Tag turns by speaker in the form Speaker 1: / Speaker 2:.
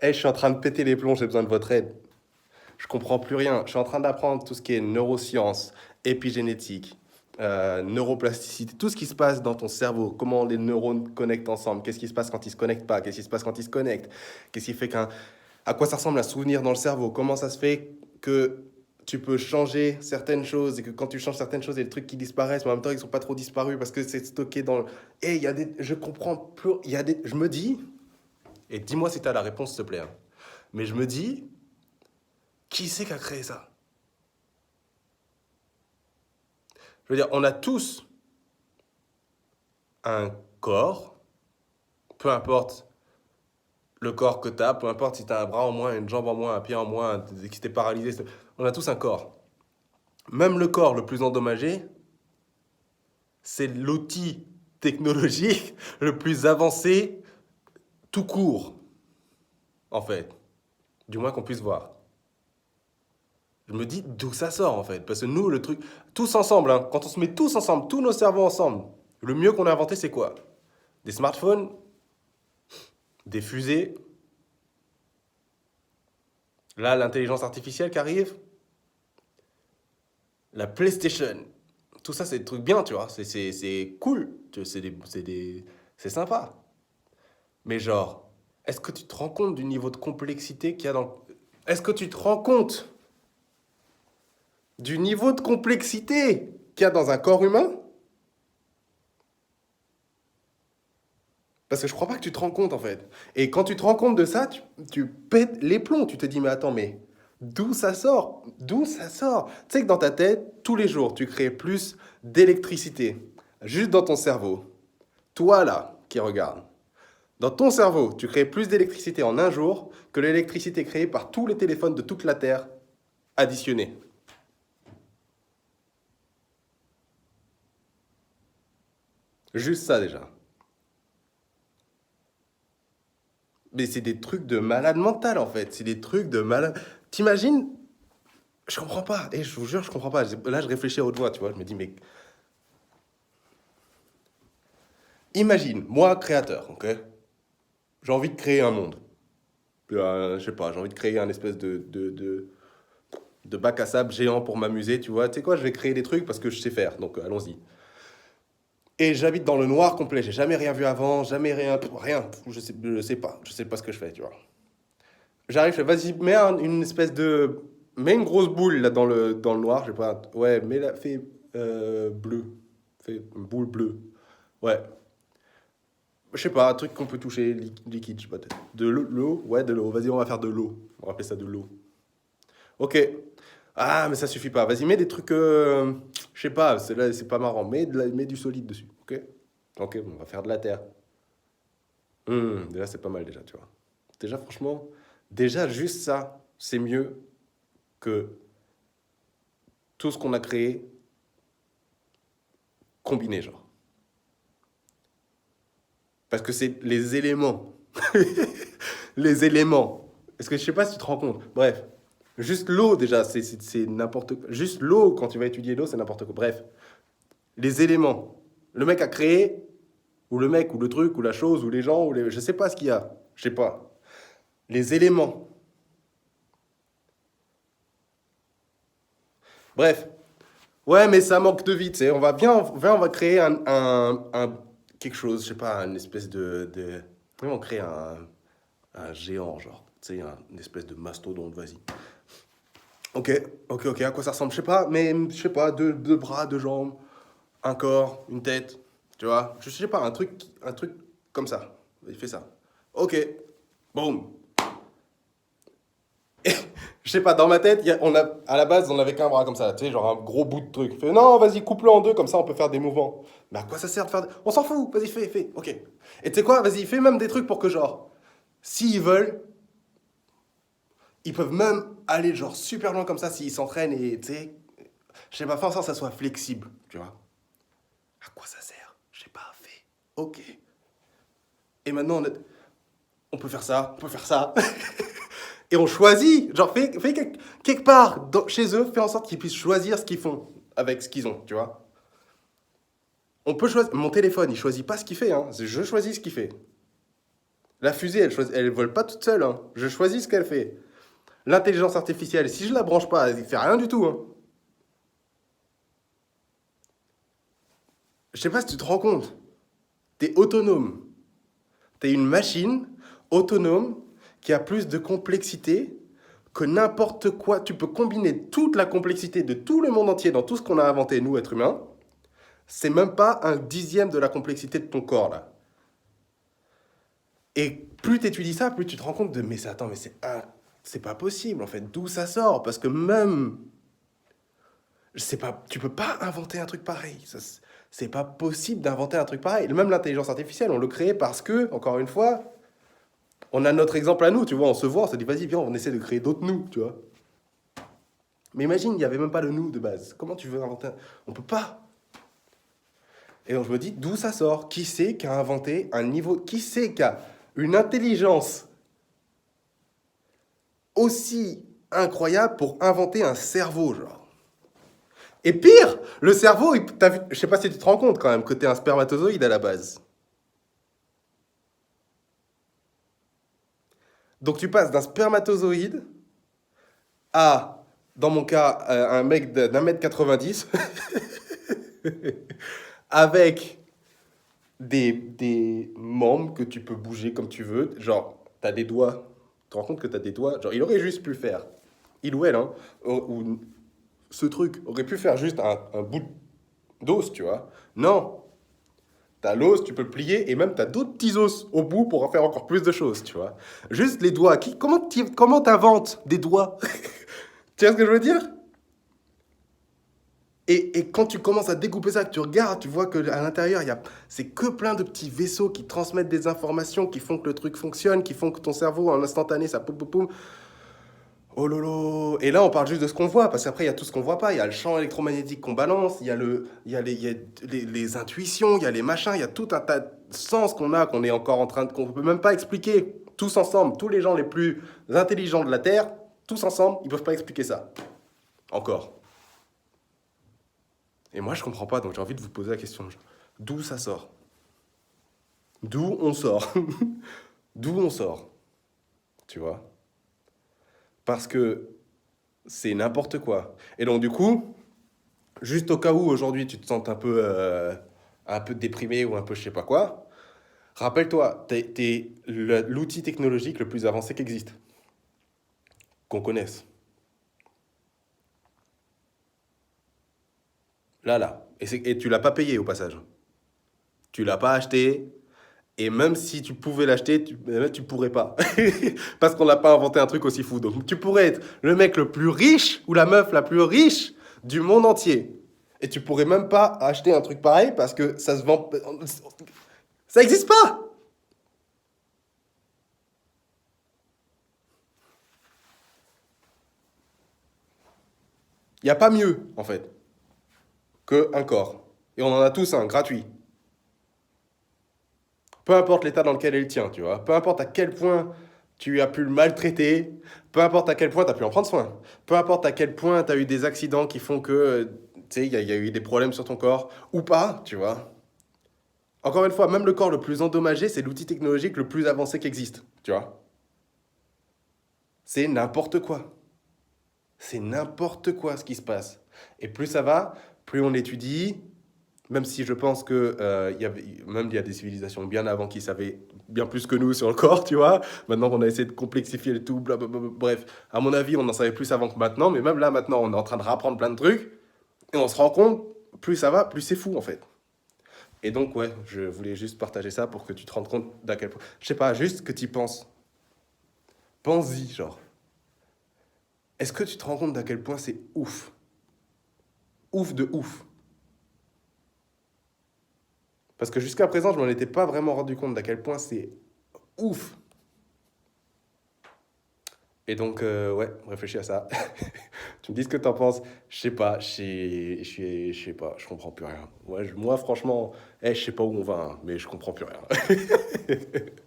Speaker 1: Hey, je suis en train de péter les plombs, j'ai besoin de votre aide. Je comprends plus rien. Je suis en train d'apprendre tout ce qui est neurosciences, épigénétique, neuroplasticité, tout ce qui se passe dans ton cerveau, comment les neurones connectent ensemble, qu'est-ce qui se passe quand ils se connectent pas, qu'est-ce qui se passe quand ils se connectent, qu'est-ce qui fait à quoi ça ressemble un souvenir dans le cerveau, comment ça se fait que tu peux changer certaines choses et que quand tu changes certaines choses, il y a des trucs qui disparaissent, mais en même temps, ils sont pas trop disparus parce que c'est stocké dans le... Et il y a des... Je comprends plus... Il y a des... Je me dis... Et dis-moi si tu as la réponse, s'il te plaît, hein. Mais je me dis, qui c'est qui a créé ça? Je veux dire, on a tous un corps, peu importe le corps que tu as, peu importe si tu as un bras en moins, une jambe en moins, un pied en moins, que tu es paralysé, on a tous un corps. Même le corps le plus endommagé, c'est l'outil technologique le plus avancé tout court, en fait. Du moins qu'on puisse voir. Je me dis d'où ça sort, en fait. Parce que nous, le truc, tous ensemble, hein, quand on se met tous ensemble, tous nos cerveaux ensemble, le mieux qu'on a inventé, c'est quoi? Des smartphones, des fusées, là, l'intelligence artificielle qui arrive, la PlayStation. Tout ça, c'est des trucs bien, tu vois. C'est cool. C'est sympa. Mais genre, est-ce que tu te rends compte du niveau de complexité qu'il y a dans... Est-ce que tu te rends compte du niveau de complexité qu'il y a dans un corps humain? Parce que je crois pas que tu te rends compte, en fait. Et quand tu te rends compte de ça, tu pètes les plombs. Tu te dis, mais attends, mais d'où ça sort? D'où ça sort? Tu sais que dans ta tête, tous les jours, tu crées plus d'électricité. Juste dans ton cerveau. Toi, là, qui regarde. Dans ton cerveau, tu crées plus d'électricité en un jour que l'électricité créée par tous les téléphones de toute la Terre additionnés. Juste ça, déjà. Mais c'est des trucs de malade mental, en fait. C'est des trucs de malade... T'imagines? Je comprends pas. Et je vous jure, je comprends pas. Là, je réfléchis à haute voix, tu vois. Je me dis, mais imagine, moi, créateur, ok? J'ai envie de créer un monde. Je sais pas, j'ai envie de créer un espèce de bac à sable géant pour m'amuser, tu vois. Tu sais quoi, je vais créer des trucs parce que je sais faire. Donc, allons-y. Et j'habite dans le noir complet. J'ai jamais rien vu avant, jamais rien, rien. Je sais pas ce que je fais, tu vois. J'arrive, je fais, vas-y, une espèce de, mets une grosse boule là dans le noir. Je sais pas. Ouais, mais là, fais bleu, fais une boule bleue. Ouais. Je sais pas, un truc qu'on peut toucher, liquide, je sais pas. De l'eau, ouais, de l'eau. Vas-y, on va faire de l'eau. On va appeler ça de l'eau. Ok. Ah, mais ça suffit pas. Vas-y, mets des trucs, je sais pas. Là, c'est pas marrant. Mets du solide dessus. Ok. Ok, bon, on va faire de la terre. Déjà, c'est pas mal déjà, tu vois. Déjà, franchement, déjà juste ça, c'est mieux que tout ce qu'on a créé combiné, genre. Parce que c'est les éléments. Les éléments. Est-ce que je sais pas si tu te rends compte? Bref. Juste l'eau, déjà, c'est n'importe quoi. Juste l'eau, quand tu vas étudier l'eau, c'est n'importe quoi. Bref. Les éléments. Le mec a créé, ou le mec, ou le truc, ou la chose, ou les gens, je sais pas ce qu'il y a. Je sais pas. Les éléments. Bref. Ouais, mais ça manque de vie, tu sais. On va créer quelque chose, je sais pas, une espèce de... On va créer un géant, genre. Tu sais, une espèce de mastodonte, vas-y. Ok, ok, à quoi ça ressemble? Je sais pas, mais je sais pas, deux bras, deux jambes, un corps, une tête, tu vois? Je sais pas, un truc comme ça. Il fait ça. Ok, boum. Je sais pas, dans ma tête, à la base, on avait qu'un bras comme ça, tu sais, genre un gros bout de truc. Il fait, non, vas-y, coupe-le en deux, comme ça on peut faire des mouvements. Mais à quoi ça sert de faire On s'en fout, vas-y, fais, ok. Et tu sais quoi, vas-y, fais même des trucs pour que, genre, s'ils veulent, ils peuvent même aller, genre, super loin comme ça s'ils s'entraînent et, tu sais, je sais pas, faire en sorte que ça soit flexible, tu vois. À quoi ça sert? Je sais pas, fais. Ok. Et maintenant, on peut faire ça, on peut faire ça. Et on choisit, genre, fais quelque part chez eux, fais en sorte qu'ils puissent choisir ce qu'ils font avec ce qu'ils ont, tu vois. On peut choisir. Mon téléphone, il choisit pas ce qu'il fait, hein. Je choisis ce qu'il fait. La fusée, elle vole pas toute seule, hein. Je choisis ce qu'elle fait. L'intelligence artificielle, si je la branche pas, elle fait rien du tout, hein. Je sais pas si tu te rends compte. T'es autonome. T'es une machine autonome qui a plus de complexité que n'importe quoi. Tu peux combiner toute la complexité de tout le monde entier dans tout ce qu'on a inventé, nous, êtres humains. C'est même pas un dixième de la complexité de ton corps, là. Et plus tu étudies ça, plus tu te rends compte de mais attends, mais c'est pas possible, en fait. D'où ça sort? Parce que même je sais pas, tu peux pas inventer un truc pareil. C'est pas possible d'inventer un truc pareil. Même l'intelligence artificielle, on le crée parce que, encore une fois, on a notre exemple à nous, tu vois. On se voit, on se dit, vas-y, viens, on essaie de créer d'autres nous, tu vois. Mais imagine, il n'y avait même pas le nous de base. Comment tu veux inventer On peut pas. Et donc je me dis, d'où ça sort? Qui c'est qui a inventé un niveau? Qui c'est qui a une intelligence aussi incroyable pour inventer un cerveau, genre? Et pire, le cerveau, je sais pas si tu te rends compte quand même que t'es un spermatozoïde à la base. Donc tu passes d'un spermatozoïde à, dans mon cas, un mec d'1 mètre 90 avec des membres que tu peux bouger comme tu veux. Genre, t'as des doigts. Tu te rends compte que t'as des doigts. Genre, il aurait juste pu faire, il ou elle, hein, ou ce truc aurait pu faire juste un bout d'os, tu vois. Non, t'as l'os, tu peux le plier, et même t'as d'autres petits os au bout pour en faire encore plus de choses, tu vois. Juste les doigts. Comment t'inventes des doigts? Tu vois ce que je veux dire? Et quand tu commences à découper ça, que tu regardes, tu vois que à l'intérieur, c'est que plein de petits vaisseaux qui transmettent des informations, qui font que le truc fonctionne, qui font que ton cerveau, en instantané, ça poum poum poum. Oh lolo. Et là, on parle juste de ce qu'on voit, parce qu'après, il y a tout ce qu'on voit pas. Il y a le champ électromagnétique qu'on balance, il y a les intuitions, il y a les machins, il y a tout un tas de sens qu'on est encore en train de, qu'on peut même pas expliquer. Tous ensemble, tous les gens les plus intelligents de la Terre, tous ensemble, ils peuvent pas expliquer ça. Encore. Et moi, je comprends pas, donc j'ai envie de vous poser la question. D'où ça sort? D'où on sort? D'où on sort? Tu vois? Parce que c'est n'importe quoi. Et donc, du coup, juste au cas où aujourd'hui tu te sens un peu déprimé ou un peu je sais pas quoi, rappelle-toi, t'es l'outil technologique le plus avancé qui existe, qu'on connaisse. Là. Et tu l'as pas payé au passage. Tu l'as pas acheté. Et même si tu pouvais l'acheter, tu pourrais pas. Parce qu'on n'a pas inventé un truc aussi fou. Donc tu pourrais être le mec le plus riche ou la meuf la plus riche du monde entier. Et tu pourrais même pas acheter un truc pareil parce que ça se vend. Ça n'existe pas! Il n'y a pas mieux, en fait, qu'un corps. Et on en a tous un, gratuit. Peu importe l'état dans lequel elle tient, tu vois. Peu importe à quel point tu as pu le maltraiter. Peu importe à quel point tu as pu en prendre soin. Peu importe à quel point tu as eu des accidents qui font que, tu sais, il y a eu des problèmes sur ton corps. Ou pas, tu vois. Encore une fois, même le corps le plus endommagé, c'est l'outil technologique le plus avancé qui existe, tu vois. C'est n'importe quoi. C'est n'importe quoi ce qui se passe. Et plus ça va, plus on étudie, même si je pense que même il y a des civilisations bien avant qui savaient bien plus que nous sur le corps, tu vois. Maintenant, on a essayé de complexifier le tout, blablabla. Bref, à mon avis, on en savait plus avant que maintenant, mais même là, maintenant, on est en train de rapprendre plein de trucs, et on se rend compte, plus ça va, plus c'est fou, en fait. Et donc, ouais, je voulais juste partager ça pour que tu te rendes compte d'à quel point... Je sais pas, juste que tu y penses. Pense-y, genre. Est-ce que tu te rends compte d'à quel point c'est ouf? Ouf de ouf. Parce que jusqu'à présent, je m'en étais pas vraiment rendu compte d'à quel point c'est ouf. Et donc, ouais, réfléchis à ça. Tu me dis ce que t'en penses. Je sais pas, je sais pas, je comprends plus rien. Ouais, moi, franchement, je sais pas où on va, hein, mais je comprends plus rien.